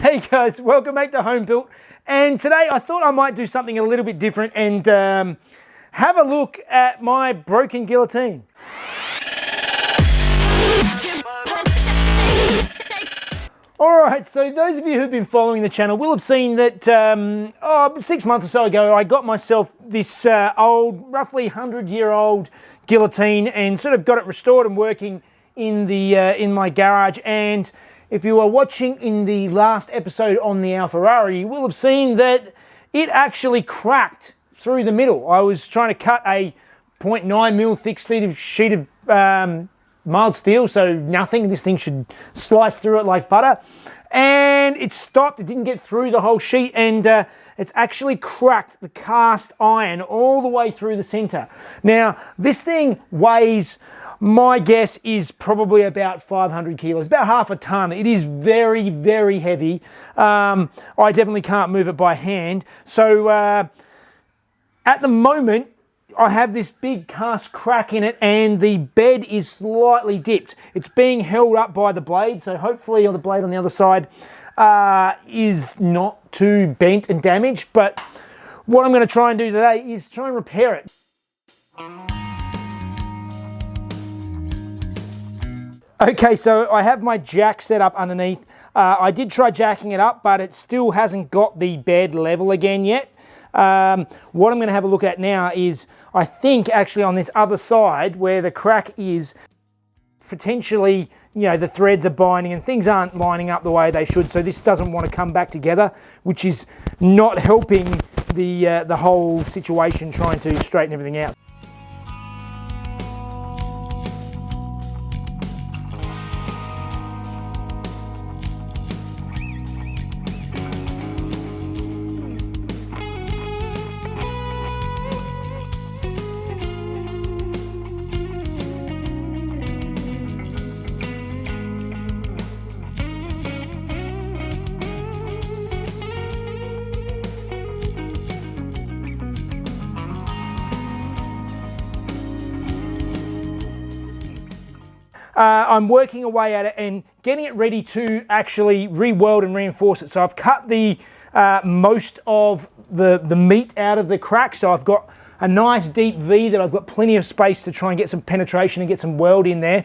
Hey guys, welcome back to Home Built. And today I thought I might do something a little bit different and have a look at my broken guillotine. Alright, so those of you who've been following the channel will have seen that 6 months or so ago I got myself this old, roughly 100-year-old guillotine and sort of got it restored and working in my garage. And if you were watching in the last episode on the Ferrari, you will have seen that it actually cracked through the middle. I was trying to cut a 0.9mm thick sheet of mild steel, so nothing. This thing should slice through it like butter. And it stopped. It didn't get through the whole sheet, and it's actually cracked the cast iron all the way through the center. Now, this thing weighs, my guess is probably about 500 kilos, about half a ton. It is very, very heavy. I definitely can't move it by hand. So at the moment, I have this big cast crack in it and the bed is slightly dipped. It's being held up by the blade, so hopefully the blade on the other side is not too bent and damaged. But what I'm going to try and do today is try and repair it. Okay, so I have my jack set up underneath. I did try jacking it up, but it still hasn't got the bed level again yet. What I'm going to have a look at now is, I think actually on this other side where the crack is, potentially, you know, the threads are binding and things aren't lining up the way they should, so this doesn't want to come back together, which is not helping the whole situation trying to straighten everything out. I'm working away at it and getting it ready to actually re-weld and reinforce it. So I've cut the most of the meat out of the crack, so I've got a nice deep V that I've got plenty of space to try and get some penetration and get some weld in there.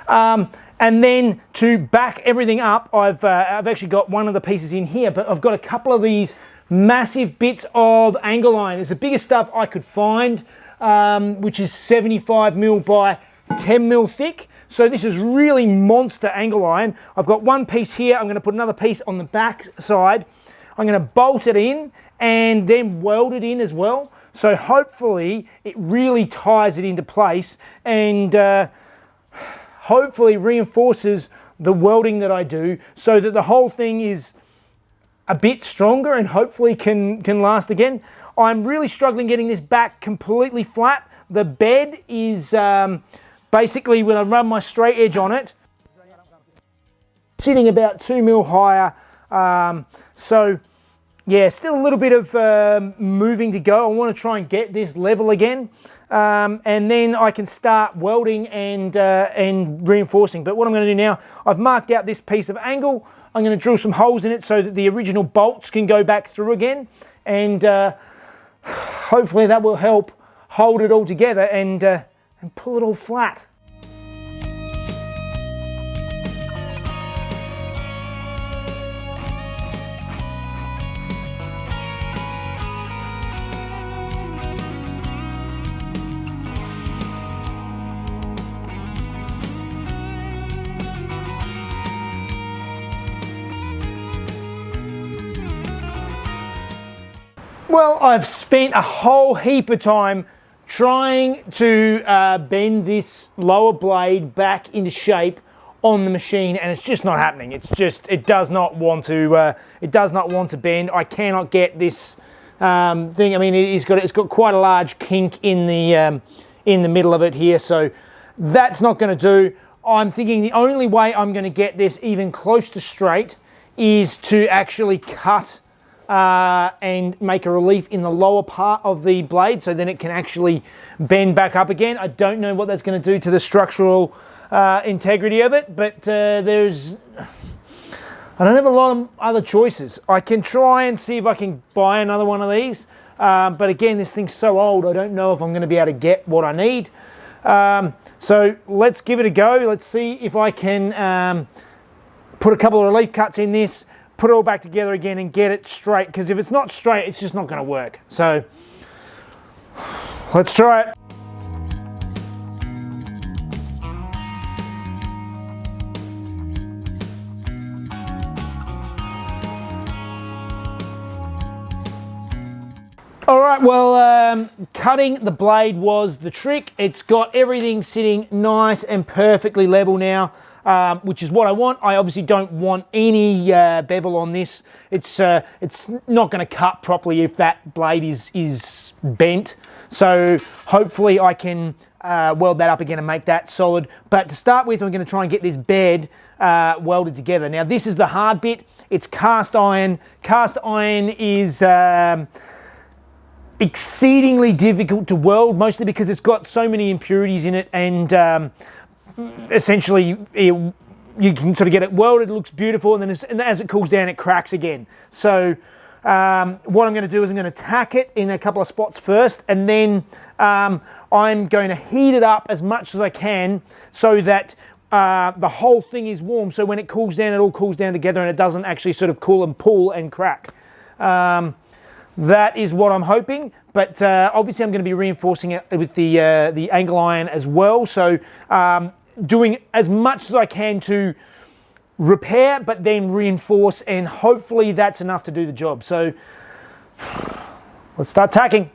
And then to back everything up, I've actually got one of the pieces in here, but I've got a couple of these massive bits of angle iron. It's the biggest stuff I could find, which is 75mm by 10mm thick. So this is really monster angle iron. I've got one piece here. I'm going to put another piece on the back side. I'm going to bolt it in and then weld it in as well. So hopefully it really ties it into place and hopefully reinforces the welding that I do so that the whole thing is a bit stronger and hopefully can last again. I'm really struggling getting this back completely flat. The bed is basically, when I run my straight edge on it, sitting about 2mm higher. So yeah, still a little bit of moving to go. I want to try and get this level again. And then I can start welding and reinforcing. But what I'm going to do now, I've marked out this piece of angle. I'm going to drill some holes in it so that the original bolts can go back through again. And hopefully that will help hold it all together and pull it all flat. Well, I've spent a whole heap of time trying to bend this lower blade back into shape on the machine, and it's just not happening. It does not want to bend. I cannot get this thing. I mean, it's got quite a large kink in the middle of it here, so that's not going to do. I'm thinking the only way I'm going to get this even close to straight is to actually cut and make a relief in the lower part of the blade so then it can actually bend back up again. I don't know what that's going to do to the structural integrity of it, but I don't have a lot of other choices. I can try and see if I can buy another one of these. But again, this thing's so old, I don't know if I'm going to be able to get what I need. So let's give it a go. Let's see if I can put a couple of relief cuts in this, put it all back together again and get it straight. Because if it's not straight, it's just not going to work. So let's try it. All right, well, cutting the blade was the trick. It's got everything sitting nice and perfectly level now, which is what I want. I obviously don't want any bevel on this. It's not going to cut properly if that blade is bent. So hopefully I can weld that up again and make that solid. But to start with, I'm going to try and get this bed welded together. Now, this is the hard bit. It's cast iron. Cast iron is exceedingly difficult to weld, mostly because it's got so many impurities in it, and essentially you can sort of get it welded, it looks beautiful, and then as it cools down it cracks again. So what I'm going to do is I'm going to tack it in a couple of spots first, and then I'm going to heat it up as much as I can so that the whole thing is warm, so when it cools down, it all cools down together and it doesn't actually sort of cool and pull and crack. That is what I'm hoping, but obviously I'm going to be reinforcing it with the angle iron as well. So doing as much as I can to repair, but then reinforce, and hopefully that's enough to do the job. So let's start tacking.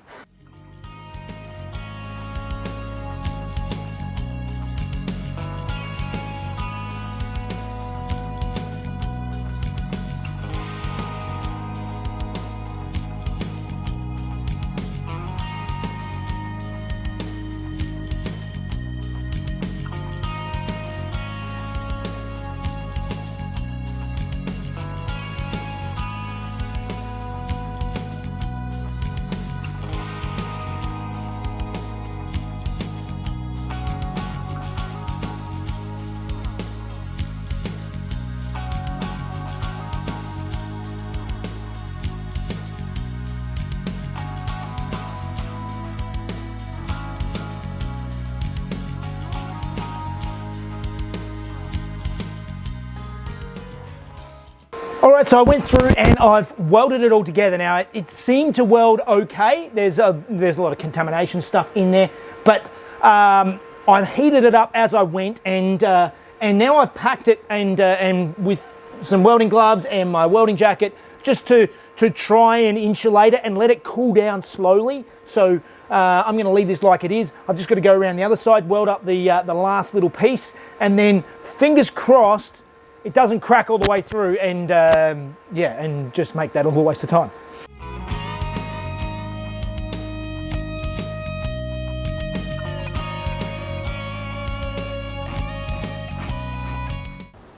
All right, so I went through and I've welded it all together. Now, it seemed to weld okay. There's a lot of contamination stuff in there, but I've heated it up as I went, and now I've packed it and with some welding gloves and my welding jacket, just to try and insulate it and let it cool down slowly. So I'm going to leave this like it is. I've just got to go around the other side, weld up the last little piece, and then fingers crossed it doesn't crack all the way through, and yeah, and just make that all a waste of time.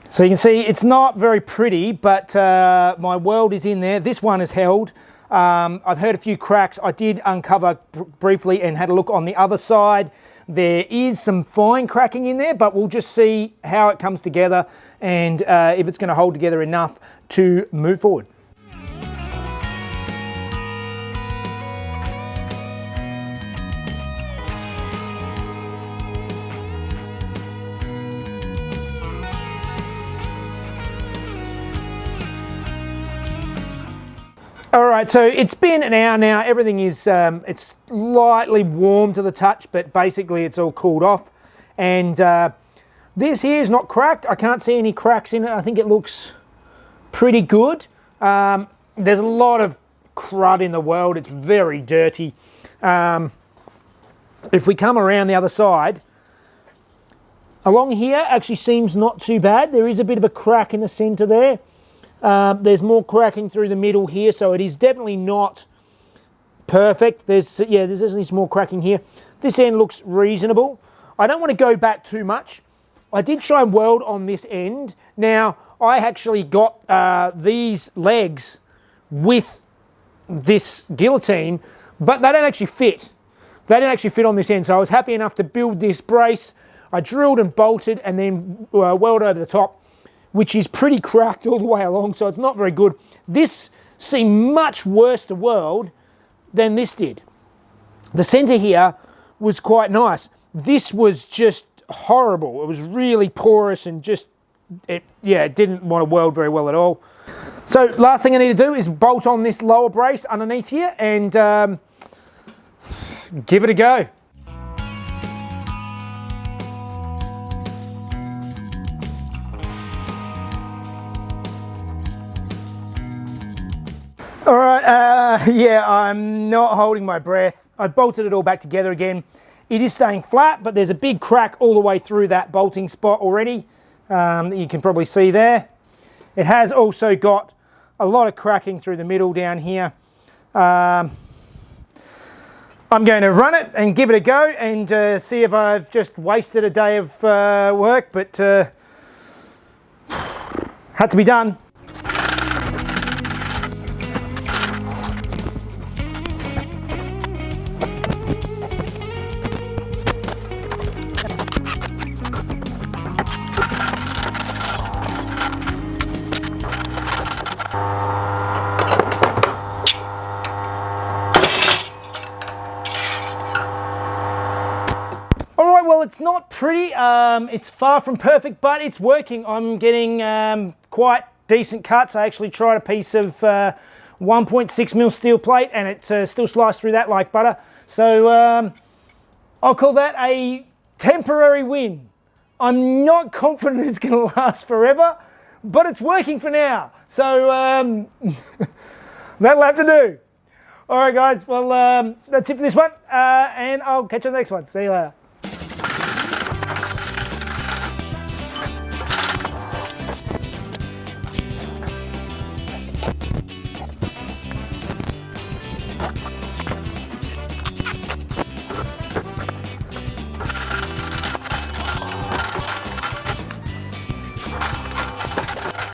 So you can see it's not very pretty, but my weld is in there. This one is held. I've heard a few cracks. I did uncover briefly and had a look on the other side. There is some fine cracking in there, but we'll just see how it comes together and if it's going to hold together enough to move forward. All right, so it's been an hour now. Everything is, it's slightly warm to the touch, but basically it's all cooled off. And this here is not cracked. I can't see any cracks in it. I think it looks pretty good. There's a lot of crud in the weld. It's very dirty. If we come around the other side, along here actually seems not too bad. There is a bit of a crack in the center there. There's more cracking through the middle here, so it is definitely not perfect. There's definitely some more cracking here. This end looks reasonable. I don't want to go back too much. I did try and weld on this end. Now, I actually got these legs with this guillotine, but they don't actually fit. They don't actually fit on this end, so I was happy enough to build this brace. I drilled and bolted and then welded over the top which is pretty cracked all the way along, so it's not very good. This seemed much worse to weld than this did. The center here was quite nice. This was just horrible. It was really porous and just, it didn't want to weld very well at all. So last thing I need to do is bolt on this lower brace underneath here and give it a go. All right, yeah, I'm not holding my breath. I bolted it all back together again. It is staying flat, but there's a big crack all the way through that bolting spot already that you can probably see there. It has also got a lot of cracking through the middle down here. I'm going to run it and give it a go and see if I've just wasted a day of work, but had to be done. Well, it's not pretty, it's far from perfect, but it's working. I'm getting quite decent cuts. I actually tried a piece of 1.6mm steel plate and it still sliced through that like butter. So I'll call that a temporary win. I'm not confident it's going to last forever, but it's working for now. So that'll have to do. All right, guys. Well, that's it for this one, and I'll catch you on the next one. See you later.